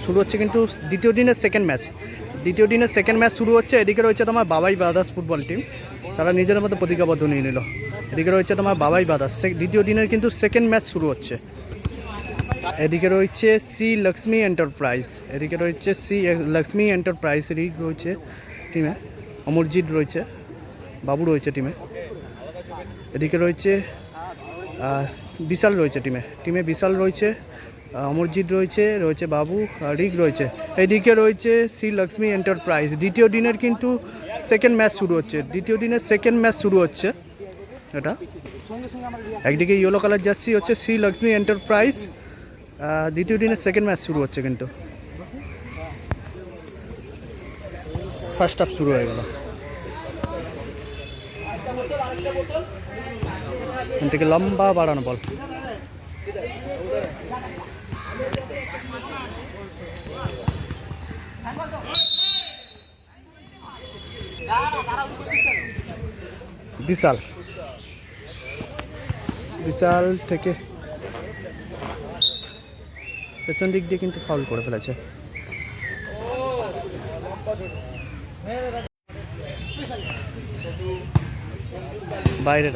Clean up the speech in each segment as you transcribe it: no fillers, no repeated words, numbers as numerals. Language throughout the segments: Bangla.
শুরু হচ্ছে কিন্তু দ্বিতীয় দিনের সেকেন্ড ম্যাচ শুরু হচ্ছে। এদিকে রয়েছে তোমার বাবাই ব্রাদার্স ফুটবল টিম, তারা নিজের মতো প্রতিজ্ঞাবদ্ধ নিয়ে নিল। এদিকে রয়েছে তোমার বাবাই ব্রাদার্স, দ্বিতীয় দিনের কিন্তু সেকেন্ড ম্যাচ শুরু হচ্ছে। এদিকে রয়েছে শ্রী লক্ষ্মী এন্টারপ্রাইজ, এদিকে রয়েছে টিমে অমরজিৎ রয়েছে, বাবু রয়েছে টিমে। এদিকে রয়েছে বিশাল রয়েছে টিমে বিশাল রয়েছে, অমরজিৎ রয়েছে বাবু, রিক রয়েছে। এদিকে রয়েছে শ্রী লক্ষ্মী এন্টারপ্রাইজ, দ্বিতীয় দিনের সেকেন্ড ম্যাচ শুরু হচ্ছে। এটা একদিকে ইয়েলো কালার জার্সি হচ্ছে শ্রী লক্ষ্মী এন্টারপ্রাইজ, দ্বিতীয় দিনের সেকেন্ড ম্যাচ শুরু হচ্ছে কিন্তু ফার্স্ট হাফ শুরু হয়ে গেল। এখান থেকে লম্বা বাড়ানো বল, বিশাল থেকে পেছন দিক দিয়ে কিন্তু ফাউল করে ফেলেছে। বাইরে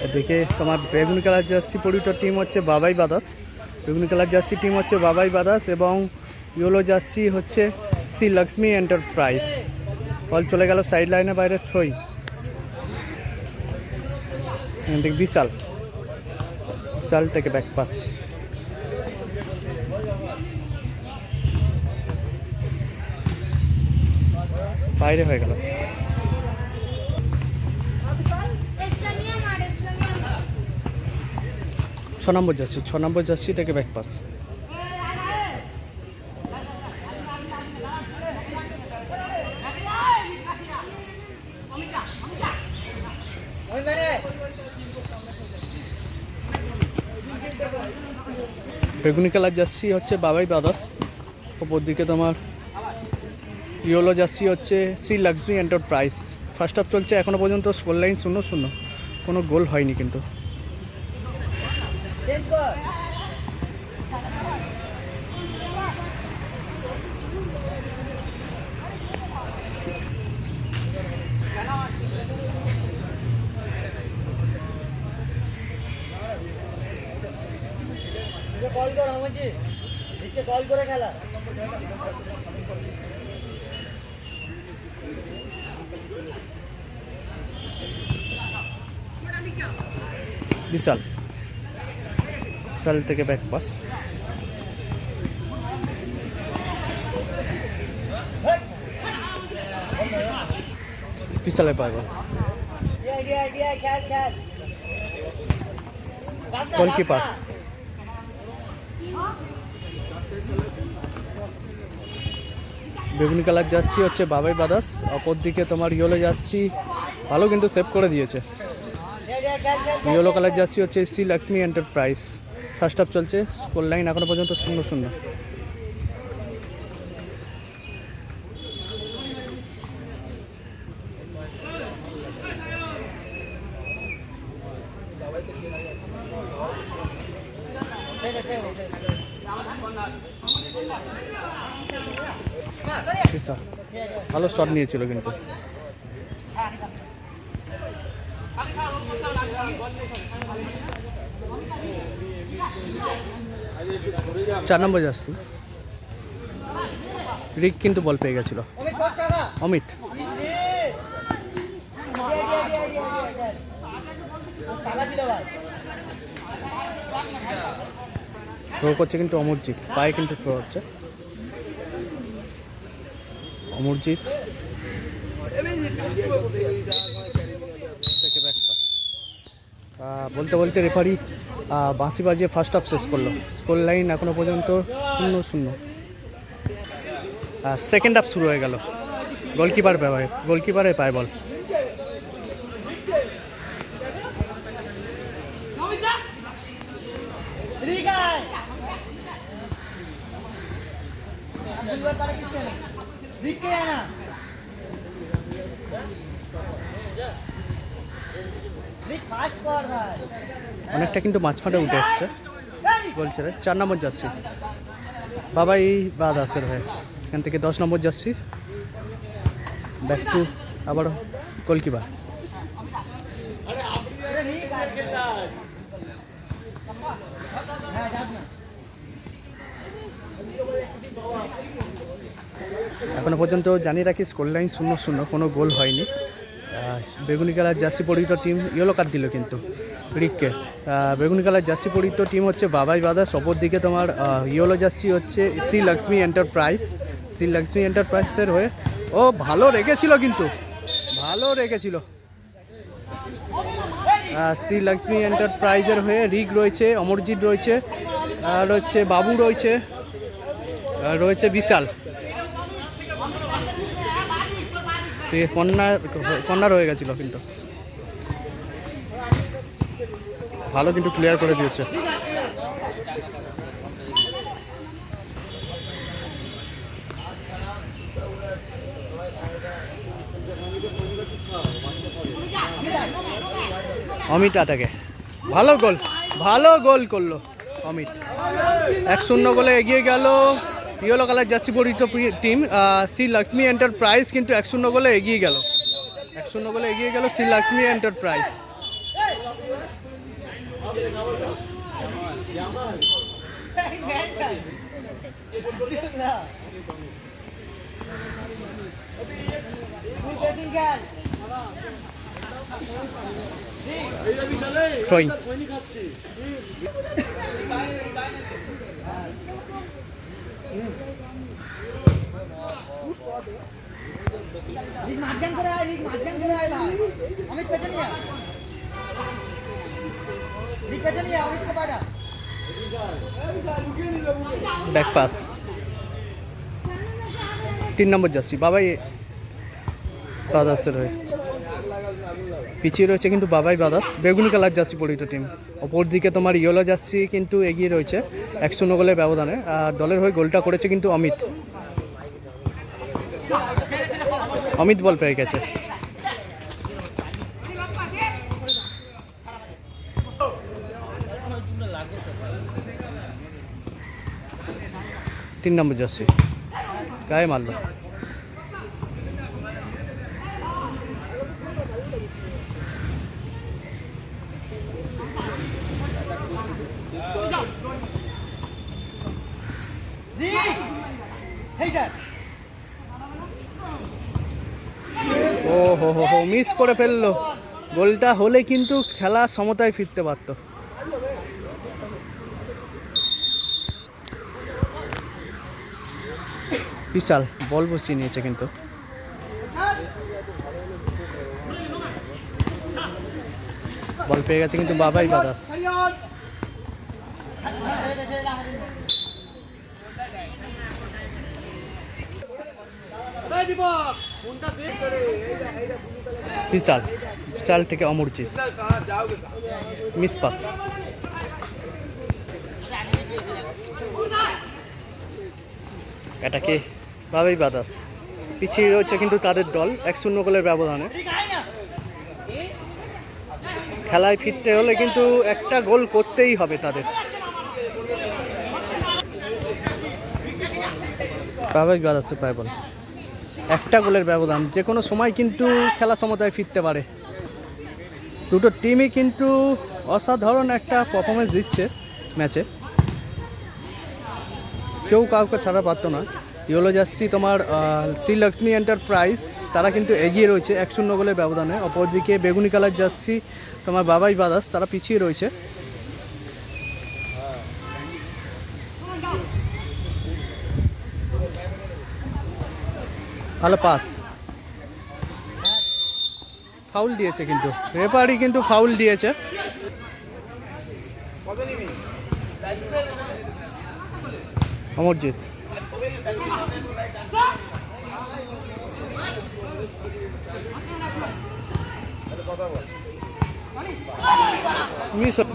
এদিকে তোমার বেগুনি কালার জার্সি পরিহিত টিম হচ্ছে বাবাই ব্রাদার্স, এবং ইয়েলো জার্সি হচ্ছে শ্রী লক্ষ্মী এন্টারপ্রাইজ। বল চলে গেল সাইড লাইনের বাইরে, থ্রোই। এদিকে বিশাল থেকে ব্যাক পাস, বাইরে হয়ে গেল। 6 নম্বর জার্সি থেকে ব্যাক পাস। বেগুনি কালার জার্সি হচ্ছে বাবাই ব্রাদার্স, ওপর দিকে তোমার ইয়েলো জার্সি হচ্ছে Shri Lakshmi enterprise. First half চলছে, এখনো পর্যন্ত স্কোর লাইন 0-0, কোনো গোল হয়নি কিন্তু। বিশাল থেকে ব্যাক পাস, বিশালের পায় বল, গোলকিপার। বেগুনি কালার জার্সি হচ্ছে বাবাই ব্রাদার্স, অপর দিকে তোমার ইয়েলো জার্সি ভালো কিন্তু সেভ করে দিয়েছে। ইয়েলো কালার জার্সি হচ্ছে Shri Lakshmi enterprise. First half চলছে, স্কোর লাইন এখনো পর্যন্ত 0-0। ভালো শট নিয়েছিল কিন্তু। 4 নম্বর জার্সি রিক কিন্তু বল পেয়ে গেছিল, অমিত। থ্রো করছে কিন্তু অমরজিৎ, পায়ে কিন্তু থ্রো হচ্ছে অমরজিৎ। থেকে ব্যাক পাস, বলতে বলতে রেফারি বাঁশি বাজিয়ে ফার্স্ট হাফ শেষ করলো। স্কোর লাইন এখনও পর্যন্ত 0-0। সেকেন্ড হাফ শুরু হয়ে গেল। গোলকিপারের পায় বল। অনেকটা কিন্তু মাঝমাঠে উঠে এসছে গোল ছেড়ে। 4 নম্বর জার্সি বাবাই ব্রাদার্সের হয়ে, এখান থেকে 10 নম্বর জার্সি ব্যাক টু আবার গোলকিপার। এখনো পর্যন্ত জানিয়ে রাখি স্কোর লাইন 0-0, কোনো গোল হয়নি। বেগুনি কালার জার্সি পরিহিত টিম ইয়েলো কার্ড দিল কিন্তু রিককে। বেগুনি কালার জার্সি পরিহিত টিম হচ্ছে বাবাই ব্রাদার্স, অপর দিকে তোমার ইয়েলো জার্সি হচ্ছে শ্রী লক্ষ্মী এন্টারপ্রাইজের হয়ে। ও ভালো রেখেছিল, কিন্তু ভালো রেখেছিল। শ্রী লক্ষ্মী এন্টারপ্রাইজের হয়ে রিক রয়েছে, অমরজিৎ রয়েছে, আর হচ্ছে বাবু রয়েছে বিশাল। কর্নার হয়ে গেছিল, কিন্তু ভালো কিন্তু ক্লিয়ার করে দিয়েছে। অমিত আটাকে ভালো গোল করলো অমিত। 1-0 গোলে এগিয়ে গেল ইয়েলো কালার জার্সি পরিহিত টিম শ্রী লক্ষ্মী এন্টারপ্রাইজ, কিন্তু 1-0 গোলে এগিয়ে গেল Shri Lakshmi enterprise. Throwing. Back pass 3 নম্বর জার্সি বাবাই ব্রাদার্সের হয়ে। পিছিয়ে রয়েছে কিন্তু বাবাই ব্রাদার্স, বেগুনি কালার জার্সি পরিহিত টিম। অপর দিকে তোমার ইয়েলো জার্সি কিন্তু এগিয়ে রয়েছে 1-0 গোলের ব্যবধানে। আর দলের হয়ে গোলটা করেছে কিন্তু অমিত বল পেয়ে গেছে। তিন নম্বর জার্সি গায়ে মারলো। ও হো মিস করে ফেললো। গোলটা হলে কিন্তু খেলা সমতায় ফিরতে পারত। বিশাল বল বসিয়ে নিয়েছে, কিন্তু বল পেয়ে গেছে কিন্তু বাবাই ব্রাদার্স। বিশাল থেকে অমরজিৎ মিস পাস। এটাকে বাবাই ব্রাদার্স পিছিয়ে রয়েছে কিন্তু তাদের দল 1-0 গোলের ব্যবধানে। খেলায় ফিরতে হলে কিন্তু একটা গোল করতেই হবে তাদের। বাবাই ব্রাদার্সের পায় বল, একটা গোলের ব্যবধান, যে কোনো সময় কিন্তু খেলা সমতায় ফিরতে পারে। দুটো টিমই কিন্তু অসাধারণ একটা পারফরমেন্স দিচ্ছে ম্যাচে, কেউ কাউকে ছাড়া পারতো না। ইয়েলো জার্সি তোমার শ্রী লক্ষ্মী এন্টারপ্রাইজ তারা কিন্তু এগিয়ে রয়েছে 1-0 গোলের ব্যবধানে। অপরদিকে বেগুনি কালার জার্সি তোমার বাবাই ব্রাদার্স তারা পিছিয়ে রয়েছে। ভালো পাস, ফাউল দিয়েছে কিন্তু রেফারি, কিন্তু ফাউল দিয়েছে। অমরজিৎ।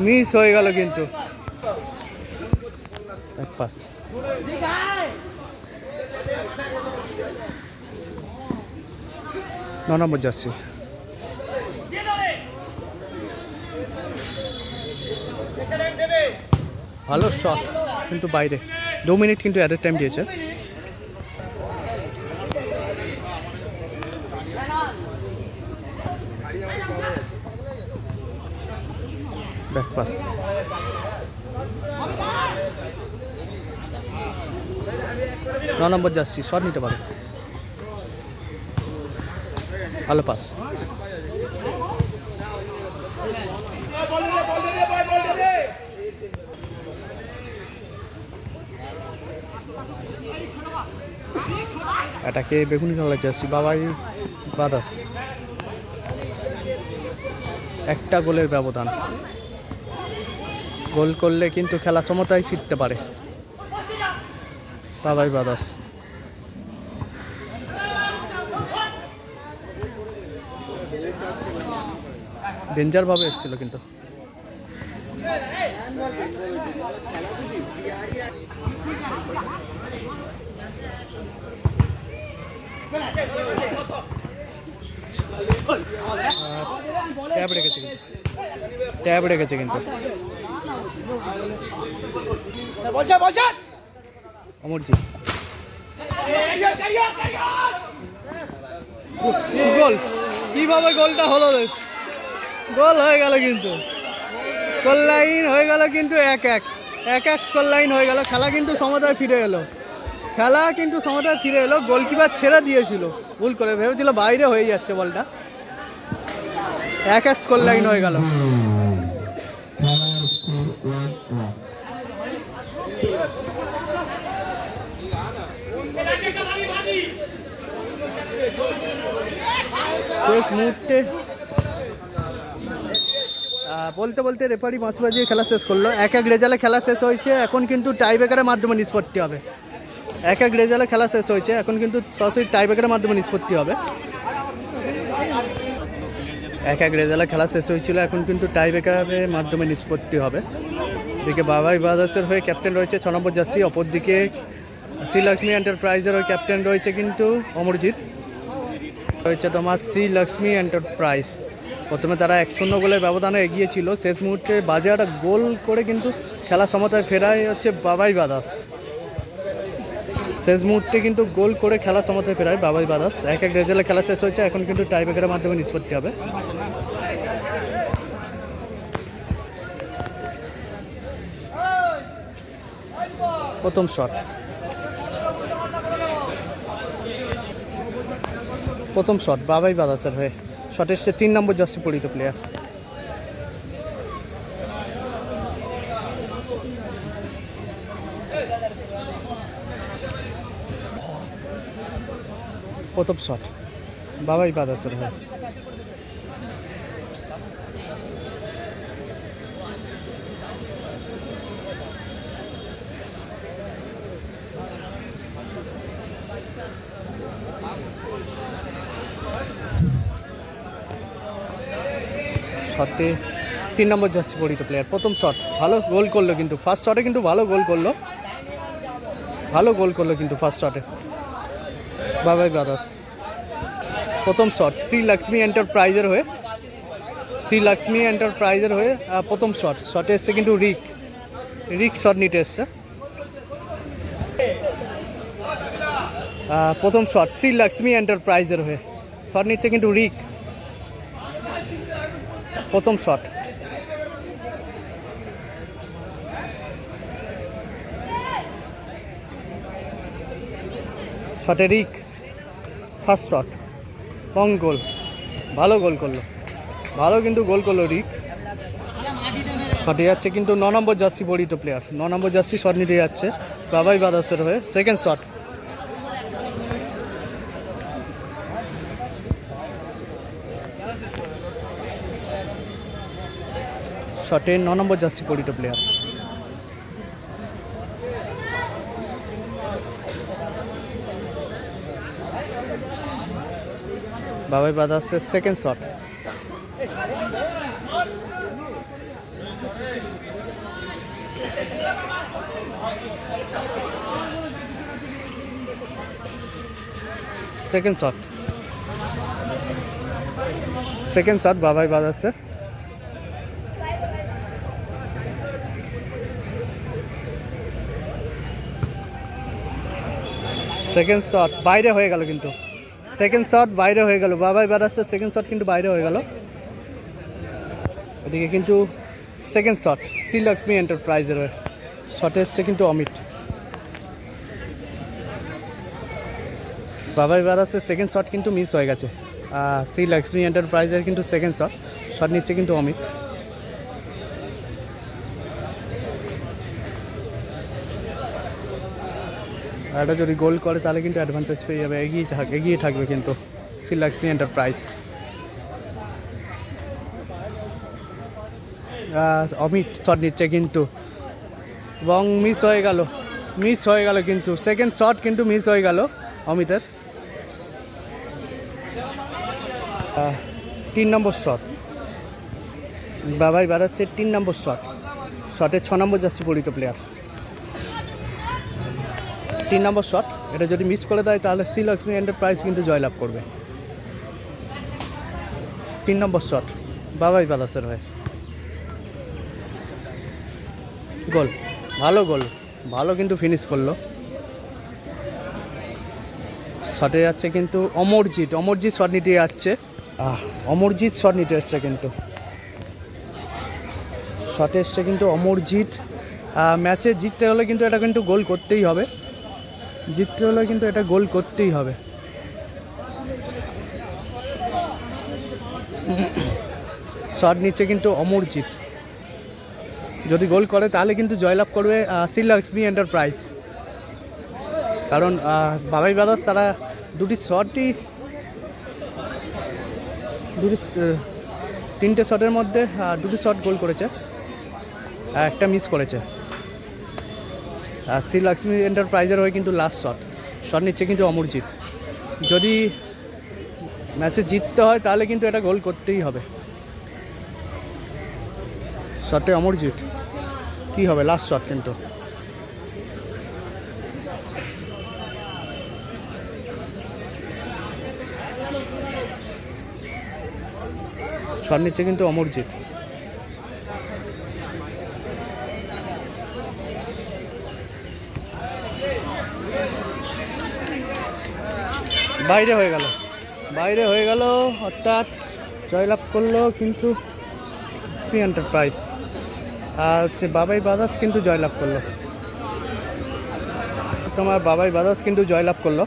মিস হয়ে গেল কিন্তু এক পাস। 9 নম্বর জার্সি। ভালো শট কিন্তু বাইরে। 2 মিনিট কিন্তু অ্যাডেড টাইম দিয়েছে। Back pass. ন নম্বর জার্সি শট নিতে পারে। ভালো পাস। এটাকে বেগুনি কালার জার্সি বাবাই ব্রাদার্স। একটা গোলের ব্যবধান। গোল করলে কিন্তু খেলা সমতায় ফিরতে পারে বাবাই ব্রাদার্স। ডেঞ্জার ভাবে এসেছিল কিন্তু ট্যাব রেখেছে কিন্তু অমরজিৎ। গোল কিভাবে গোলটা হলো? গোল হয়ে গেল কিন্তু স্কোর লাইন হয়ে গেল কিন্তু 1-1 স্কোর লাইন হয়ে গেল। খেলা কিন্তু সমতায় ফিরে এলো। গোলকিপার ছেড়ে দিয়েছিল ভুল করে, ভেবেছিল বাইরে হয়ে যাচ্ছে বলটা। 1-1 স্কোর লাইন হয়ে গেল। শেষ মুহূর্তে বলতে বলতে রেফারি বাঁশ বাজিয়ে খেলা শেষ করলো। 1-1 রেজাল্টে খেলা শেষ হয়েছে। এখন কিন্তু টাইব্রেকারের মাধ্যমে নিষ্পত্তি হবে। 1-1 রেজাল্টে খেলা শেষ হয়েছে। এখন কিন্তু সরাসরি টাইব্রেকারের মাধ্যমে নিষ্পত্তি হবে। 1-1 রেজাল্টে খেলা শেষ হয়েছিল। এখন কিন্তু টাইব্রেকারের মাধ্যমে নিষ্পত্তি হবে। এদিকে বাবাই ব্রাদার্সের হয়ে ক্যাপ্টেন রয়েছে 6 নম্বর জার্সি। অপরদিকে শ্রীলক্ষ্মী এন্টারপ্রাইজের হয়ে ক্যাপ্টেন রয়েছে কিন্তু অমরজিৎ। রয়েছে তোমার শ্রীলক্ষ্মী এন্টারপ্রাইজ। প্রথমে তারা 1-0 গোলের ব্যবধানে এগিয়ে ছিল। শেষ মুহূর্তে বাজে একটা গোল করে কিন্তু খেলা সমতায় ফেরাই হচ্ছে বাবাই ব্রাদার্স। শেষ মুহূর্তে কিন্তু গোল করে খেলা সমতায় ফেরায় বাবাই ব্রাদার্স। 1-1 রেজাল্টে খেলা শেষ হয়েছে। এখন কিন্তু টাইব্রেকারের মাধ্যমে নিষ্পত্তি হবে। প্রথম শট বাবাই ব্রাদার্সের হয়ে। শট এসছে 3 নম্বর জার্সি পরিহিত প্লেয়ার। প্রথম শট বাবাই ব্রাদার্সের হয়ে। শটে 3 নম্বর জার্সি পরিহিত প্লেয়ার। প্রথম শট ভালো গোল করলো কিন্তু ফার্স্ট শটে কিন্তু ভালো গোল করলো কিন্তু ফার্স্ট শটে বাবাই ব্রাদার্স। প্রথম শট শ্রীলক্ষ্মী এন্টারপ্রাইজের হয়ে প্রথম শটে এসছে কিন্তু রিক শট নিতে এসছে। প্রথম শট শ্রীলক্ষ্মী এন্টারপ্রাইজের হয়ে শট নিচ্ছে কিন্তু রিক। প্রথম শট শটে রিক। ফার্স্ট শট লং গোল। ভালো গোল করলো রিক। শটে যাচ্ছে কিন্তু 9 নম্বর জার্সি পরিহিত প্লেয়ার। 9 নম্বর জার্সি শট নিতে যাচ্ছে বাবাই ব্রাদার্সের হয়ে। সেকেন্ড শট শটে 9 নম্বর জার্সি পরিহিত প্লেয়ার। বাবাই ব্রাদার্সের সেকেন্ড শট। সেকেন্ড শট বাবাই ব্রাদার্সের। সেকেন্ড শট বাইরে হয়ে গেল, কিন্তু সেকেন্ড শট বাইরে হয়ে গেল। বাবাই ব্রাদার্সের সেকেন্ড শট কিন্তু বাইরে হয়ে গেল। এদিকে কিন্তু সেকেন্ড শট শ্রীলক্ষ্মী এন্টারপ্রাইজের শটে এসছে কিন্তু অমিত। বাবাই ব্রাদার্সের সেকেন্ড শট কিন্তু মিস হয়ে গেছে। শ্রীলক্ষ্মী এন্টারপ্রাইজের কিন্তু সেকেন্ড শট নিচ্ছে কিন্তু অমিত। এটা যদি গোল করে তাহলে কিন্তু অ্যাডভান্টেজ পেয়ে যাবে, এগিয়ে থাকবে কিন্তু শ্রীলক্ষ্মী এন্টারপ্রাইজ। অমিত শট নিচ্ছে কিন্তু, এবং মিস হয়ে গেল কিন্তু সেকেন্ড শট কিন্তু মিস হয়ে গেল অমিতের। 3 নম্বর শট বাবাই ব্রাদার্সের 3 নম্বর শটে 6 নম্বর জার্সি পরিহিত প্লেয়ার। 3 নম্বর শট, এটা যদি মিস করে দেয় তাহলে শ্রীলক্ষ্মী এন্টারপ্রাইজ কিন্তু জয়লাভ করবে। 3 নম্বর শট বাবাই ব্রাদার্সের হয়ে। গোল, ভালো কিন্তু ফিনিশ করলো। শটে যাচ্ছে কিন্তু অমরজিৎ শট নিতে যাচ্ছে। অমরজিৎ শট নিতে এসছে কিন্তু, শটে এসছে কিন্তু অমরজিৎ। ম্যাচে জিততে হলে কিন্তু এটা কিন্তু গোল করতেই হবে, শট নিচ্ছে কিন্তু অমরজিৎ। যদি গোল করে তাহলে কিন্তু জয়লাভ করবে শ্রীলক্ষ্মী এন্টারপ্রাইজ। কারণ বাবাই ব্রাদার্স তারা তিনটে শটের মধ্যে 2টি শট গোল করেছে, একটা মিস করেছে। শ্রীলক্ষ্মী এন্টারপ্রাইজের হয়ে কিন্তু লাস্ট শট নিচ্ছে কিন্তু অমরজিৎ। যদি ম্যাচে জিততে হয় তাহলে কিন্তু এটা গোল করতেই হবে। শটে অমরজিৎ কি হবে, লাস্ট শট কিন্তু। শট নিচ্ছে কিন্তু অমরজিৎ। বাইরে হয়ে গেল অর্থাৎ জয়লাভ করলো কিন্তু শ্রী এন্টারপ্রাইজ। আর হচ্ছে বাবাই ব্রাদার্স কিন্তু জয়লাভ করলো। বাবাই ব্রাদার্স কিন্তু জয়লাভ করলো।